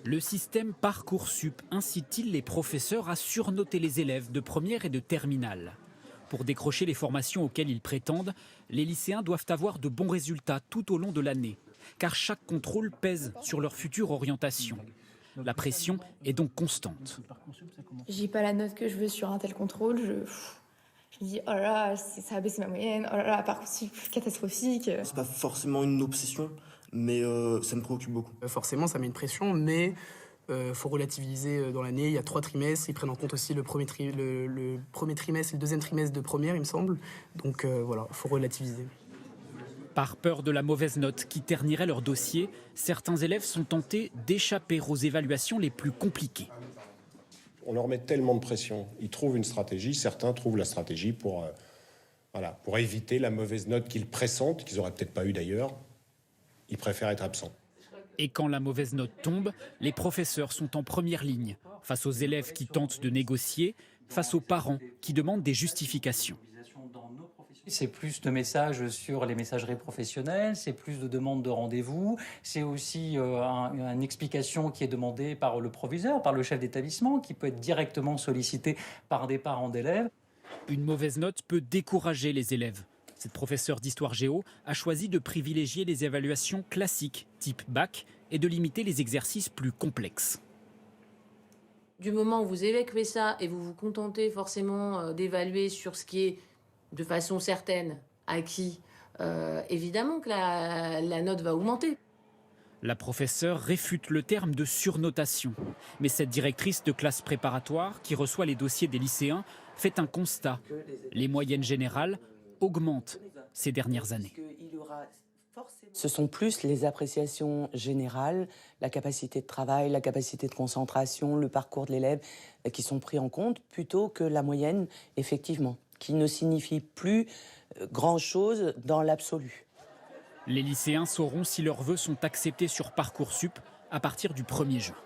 Le système Parcoursup incite-t-il les professeurs à surnoter les élèves de première et de terminale? Pour décrocher les formations auxquelles ils prétendent, les lycéens doivent avoir de bons résultats tout au long de l'année, car chaque contrôle pèse sur leur future orientation. La pression est donc constante. J'ai pas la note que je veux sur un tel contrôle, je me dis oh là là, ça a baissé ma moyenne, oh là là, Parcoursup catastrophique. C'est pas forcément une obsession, mais ça me préoccupe beaucoup. Forcément, ça met une pression, mais faut relativiser dans l'année. Il y a 3 trimestres, ils prennent en compte aussi le premier trimestre et le deuxième trimestre de première, il me semble. Donc voilà, faut relativiser. Par peur de la mauvaise note qui ternirait leur dossier, certains élèves sont tentés d'échapper aux évaluations les plus compliquées. On leur met tellement de pression. Ils trouvent une stratégie, certains trouvent la stratégie pour éviter la mauvaise note qu'ils pressentent, qu'ils n'auraient peut-être pas eu d'ailleurs. Ils préfèrent être absents. Et quand la mauvaise note tombe, les professeurs sont en première ligne, face aux élèves qui tentent de négocier, face aux parents qui demandent des justifications. C'est plus de messages sur les messageries professionnelles, c'est plus de demandes de rendez-vous, c'est aussi une explication qui est demandée par le proviseur, par le chef d'établissement, qui peut être directement sollicité par des parents d'élèves. Une mauvaise note peut décourager les élèves. Cette professeure d'histoire géo a choisi de privilégier les évaluations classiques, type bac, et de limiter les exercices plus complexes. Du moment où vous évacuez ça et vous vous contentez forcément d'évaluer sur ce qui est de façon certaine acquis, évidemment que la note va augmenter. La professeure réfute le terme de surnotation. Mais cette directrice de classe préparatoire, qui reçoit les dossiers des lycéens, fait un constat. Les moyennes générales augmentent ces dernières années. Ce sont plus les appréciations générales, la capacité de travail, la capacité de concentration, le parcours de l'élève qui sont pris en compte, plutôt que la moyenne, effectivement, qui ne signifie plus grand-chose dans l'absolu. Les lycéens sauront si leurs vœux sont acceptés sur Parcoursup à partir du 1er juin.